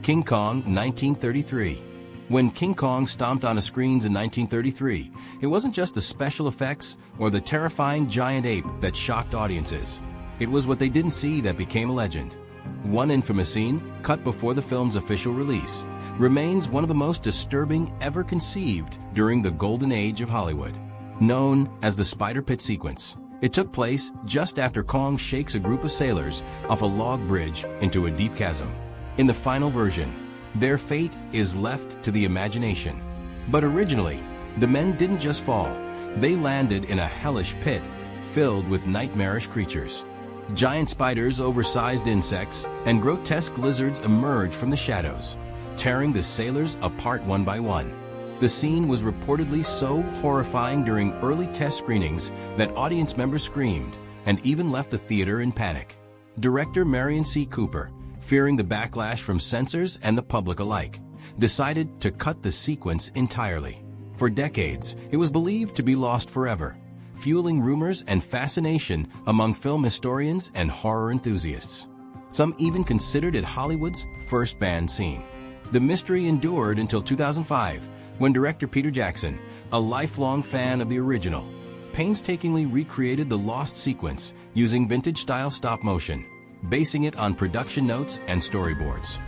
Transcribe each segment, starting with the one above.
King Kong, 1933. When King Kong stomped on screens in 1933, it wasn't just the special effects or the terrifying giant ape that shocked audiences. It was what they didn't see that became a legend. One infamous scene, cut before the film's official release, remains one of the most disturbing ever conceived during the golden age of Hollywood. Known as the Spider Pit sequence, it took place just after Kong shakes a group of sailors off a log bridge into a deep chasm. In the final version, their fate is left to the imagination. But originally, the men didn't just fall. They landed in a hellish pit filled with nightmarish creatures. Giant spiders, oversized insects, and grotesque lizards emerged from the shadows, tearing the sailors apart one by one. The scene was reportedly so horrifying during early test screenings that audience members screamed and even left the theater in panic. Director Marion C. Cooper, fearing the backlash from censors and the public alike, decided to cut the sequence entirely. For decades, it was believed to be lost forever, fueling rumors and fascination among film historians and horror enthusiasts. Some even considered it Hollywood's first banned scene. The mystery endured until 2005, when director Peter Jackson, a lifelong fan of the original, painstakingly recreated the lost sequence using vintage-style stop-motion, basing it on production notes and storyboards.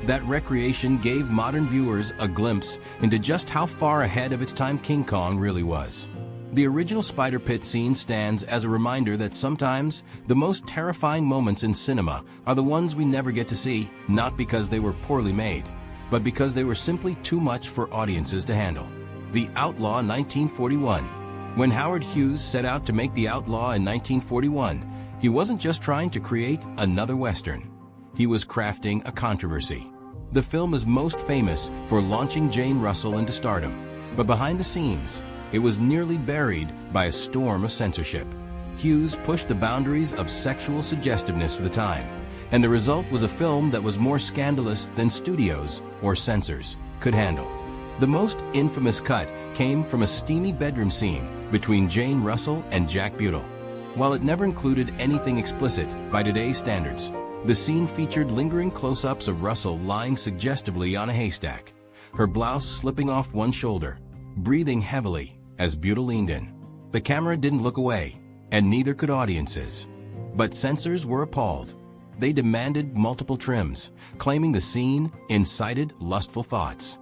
That recreation gave modern viewers a glimpse into just how far ahead of its time King Kong really was. The original Spider Pit scene stands as a reminder that sometimes the most terrifying moments in cinema are the ones we never get to see, not because they were poorly made, but because they were simply too much for audiences to handle. The Outlaw, 1941. When Howard Hughes set out to make The Outlaw in 1941, he wasn't just trying to create another Western. He was crafting a controversy. The film is most famous for launching Jane Russell into stardom, but behind the scenes, it was nearly buried by a storm of censorship. Hughes pushed the boundaries of sexual suggestiveness for the time, and the result was a film that was more scandalous than studios or censors could handle. The most infamous cut came from a steamy bedroom scene between Jane Russell and Jack Butel. While it never included anything explicit by today's standards, the scene featured lingering close-ups of Russell lying suggestively on a haystack, her blouse slipping off one shoulder, breathing heavily as Butel leaned in. The camera didn't look away, and neither could audiences. But censors were appalled. They demanded multiple trims, claiming the scene incited lustful thoughts.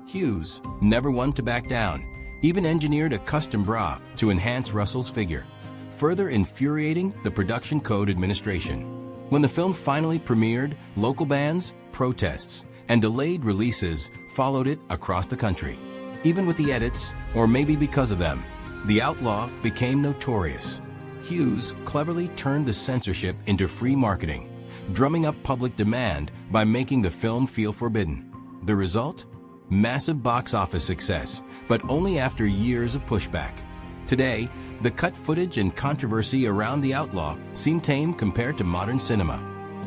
Hughes, never one to back down, even engineered a custom bra to enhance Russell's figure, further infuriating the Production Code Administration. When the film finally premiered, local bans, protests, and delayed releases followed it across the country. Even with the edits, or maybe because of them, The Outlaw became notorious. Hughes cleverly turned the censorship into free marketing, drumming up public demand by making the film feel forbidden. The result? Massive box office success, but only after years of pushback. Today, the cut footage and controversy around The Outlaw seem tame compared to modern cinema.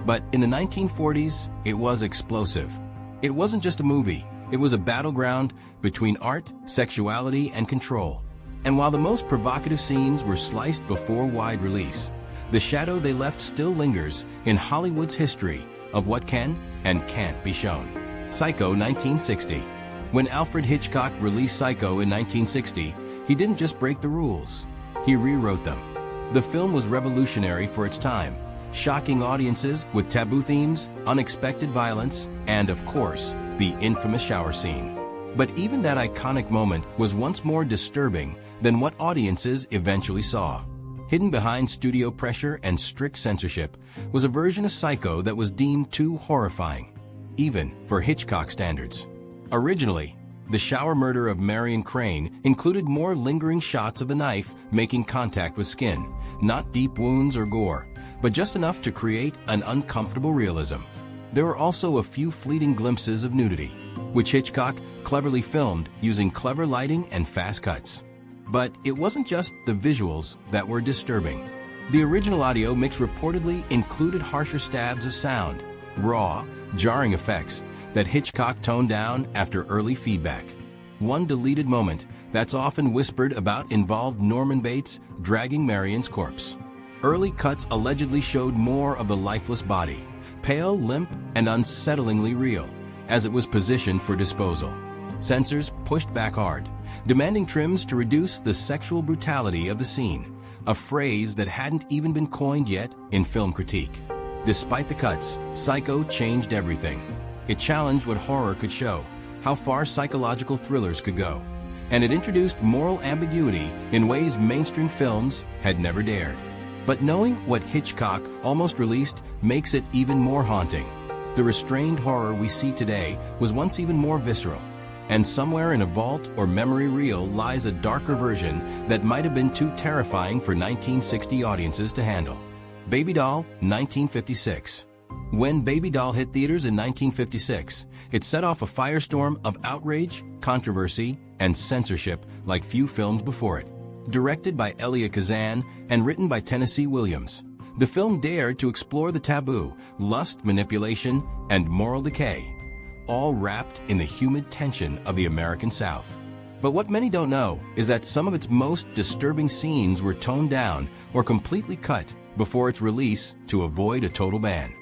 But in the 1940s, it was explosive. It wasn't just a movie. It was a battleground between art, sexuality, and control. And while the most provocative scenes were sliced before wide release, the shadow they left still lingers in Hollywood's history of what can and can't be shown. Psycho, 1960. When Alfred Hitchcock released Psycho in 1960, he didn't just break the rules, he rewrote them. The film was revolutionary for its time, shocking audiences with taboo themes, unexpected violence, and of course, the infamous shower scene. But even that iconic moment was once more disturbing than what audiences eventually saw. Hidden behind studio pressure and strict censorship was a version of Psycho that was deemed too horrifying, even for Hitchcock standards. Originally, the shower murder of Marion Crane included more lingering shots of the knife making contact with skin, not deep wounds or gore, but just enough to create an uncomfortable realism. There were also a few fleeting glimpses of nudity, which Hitchcock cleverly filmed using clever lighting and fast cuts. But it wasn't just the visuals that were disturbing. The original audio mix reportedly included harsher stabs of sound, raw, jarring effects that Hitchcock toned down after early feedback. One deleted moment that's often whispered about involved Norman Bates dragging Marion's corpse. Early cuts allegedly showed more of the lifeless body, pale, limp, and unsettlingly real, as it was positioned for disposal. Censors pushed back hard, demanding trims to reduce the sexual brutality of the scene, a phrase that hadn't even been coined yet in film critique. Despite the cuts, Psycho changed everything. It challenged what horror could show, how far psychological thrillers could go, and it introduced moral ambiguity in ways mainstream films had never dared. But knowing what Hitchcock almost released makes it even more haunting. The restrained horror we see today was once even more visceral, and somewhere in a vault or memory reel lies a darker version that might have been too terrifying for 1960 audiences to handle. Baby Doll, 1956. When Baby Doll hit theaters in 1956, it set off a firestorm of outrage, controversy, and censorship like few films before it. Directed by Elia Kazan and written by Tennessee Williams, the film dared to explore the taboo, lust, manipulation, and moral decay, all wrapped in the humid tension of the American South. But what many don't know is that some of its most disturbing scenes were toned down or completely cut before its release to avoid a total ban.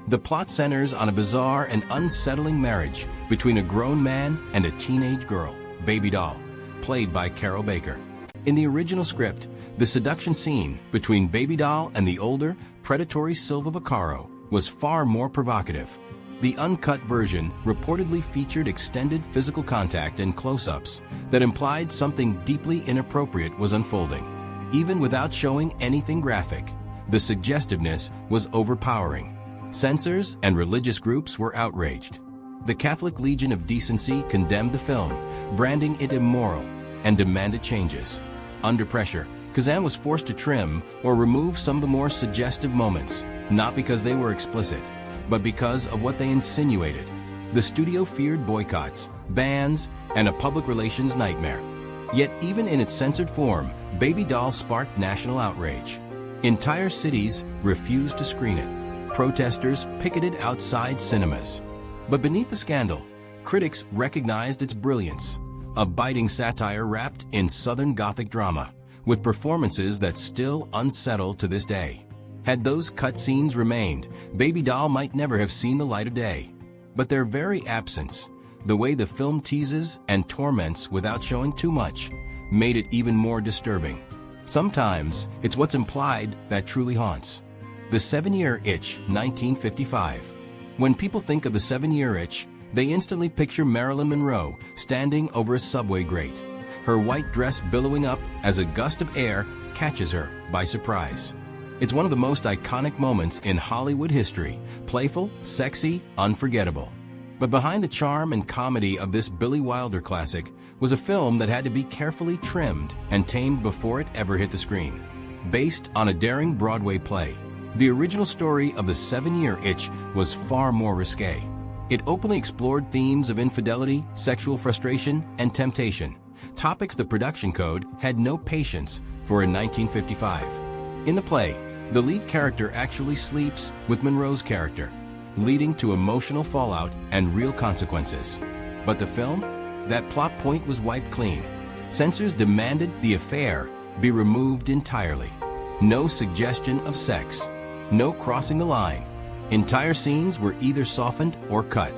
The plot centers on a bizarre and unsettling marriage between a grown man and a teenage girl, Baby Doll, played by Carol Baker. In the original script, the seduction scene between Baby Doll and the older, predatory Silva Vaccaro was far more provocative. The uncut version reportedly featured extended physical contact and close-ups that implied something deeply inappropriate was unfolding. Even without showing anything graphic, the suggestiveness was overpowering. Censors and religious groups were outraged. The Catholic Legion of Decency condemned the film, branding it immoral, and demanded changes. Under pressure, Kazan was forced to trim or remove some of the more suggestive moments, not because they were explicit, but because of what they insinuated. The studio feared boycotts, bans, and a public relations nightmare. Yet even in its censored form, Baby Doll sparked national outrage. Entire cities refused to screen it. Protesters picketed outside cinemas. But beneath the scandal, critics recognized its brilliance, a biting satire wrapped in Southern Gothic drama, with performances that still unsettle to this day. Had those cut scenes remained, Baby Doll might never have seen the light of day. But their very absence, the way the film teases and torments without showing too much, made it even more disturbing. Sometimes, it's what's implied that truly haunts. The 7-Year Itch, 1955. When people think of the 7-Year Itch, they instantly picture Marilyn Monroe standing over a subway grate, her white dress billowing up as a gust of air catches her by surprise. It's one of the most iconic moments in Hollywood history, playful, sexy, unforgettable. But behind the charm and comedy of this Billy Wilder classic was a film that had to be carefully trimmed and tamed before it ever hit the screen. Based on a daring Broadway play, the original story of the 7-Year Itch was far more risque. It openly explored themes of infidelity, sexual frustration, and temptation, topics the production code had no patience for in 1955. In the play, the lead character actually sleeps with Monroe's character, leading to emotional fallout and real consequences. But the film? That plot point was wiped clean. Censors demanded the affair be removed entirely. No suggestion of sex. No crossing the line. Entire scenes were either softened or cut.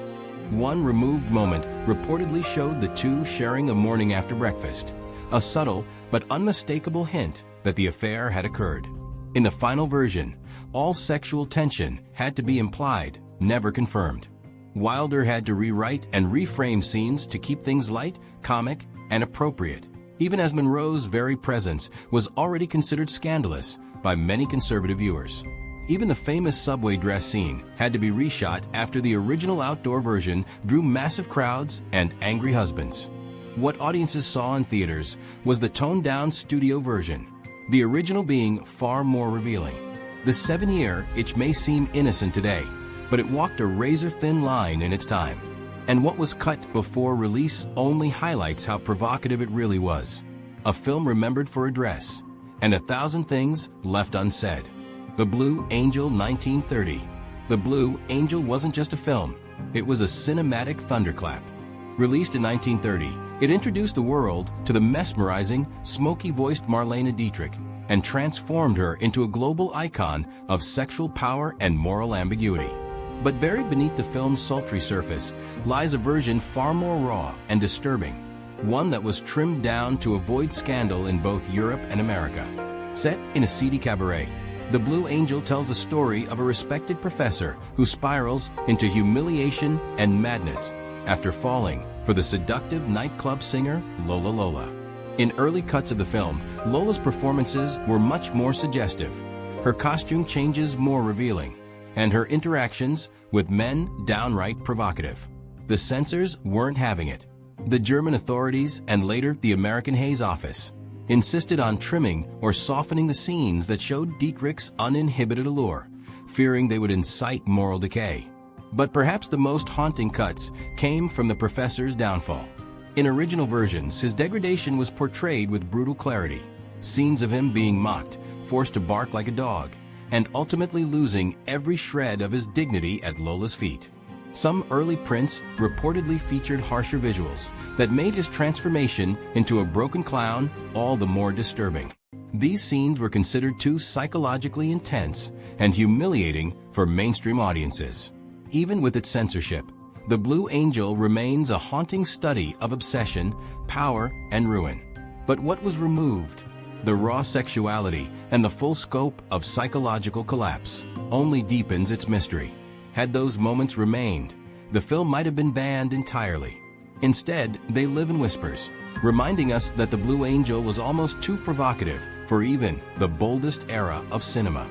One removed moment reportedly showed the two sharing a morning after breakfast, a subtle but unmistakable hint that the affair had occurred. In the final version, all sexual tension had to be implied, never confirmed. Wilder had to rewrite and reframe scenes to keep things light, comic, and appropriate, even as Monroe's very presence was already considered scandalous by many conservative viewers. Even the famous subway dress scene had to be reshot after the original outdoor version drew massive crowds and angry husbands. What audiences saw in theaters was the toned-down studio version, the original being far more revealing. The 7-Year Itch may seem innocent today, but it walked a razor-thin line in its time. And what was cut before release only highlights how provocative it really was. A film remembered for a dress, and 1,000 things left unsaid. The Blue Angel, 1930. The Blue Angel wasn't just a film, it was a cinematic thunderclap. Released in 1930, it introduced the world to the mesmerizing, smoky-voiced Marlene Dietrich and transformed her into a global icon of sexual power and moral ambiguity. But buried beneath the film's sultry surface lies a version far more raw and disturbing, one that was trimmed down to avoid scandal in both Europe and America. Set in a seedy cabaret, The Blue Angel tells the story of a respected professor who spirals into humiliation and madness after falling for the seductive nightclub singer Lola Lola. In early cuts of the film, Lola's performances were much more suggestive, her costume changes more revealing, and her interactions with men downright provocative. The censors weren't having it. The German authorities, and later the American Hays Office, insisted on trimming or softening the scenes that showed Dietrich's uninhibited allure, fearing they would incite moral decay. But perhaps the most haunting cuts came from the professor's downfall. In original versions, his degradation was portrayed with brutal clarity. Scenes of him being mocked, forced to bark like a dog, and ultimately losing every shred of his dignity at Lola's feet. Some early prints reportedly featured harsher visuals that made his transformation into a broken clown all the more disturbing. These scenes were considered too psychologically intense and humiliating for mainstream audiences. Even with its censorship, The Blue Angel remains a haunting study of obsession, power, and ruin. But what was removed? The raw sexuality and the full scope of psychological collapse only deepens its mystery. Had those moments remained, the film might have been banned entirely. Instead, they live in whispers, reminding us that The Blue Angel was almost too provocative for even the boldest era of cinema.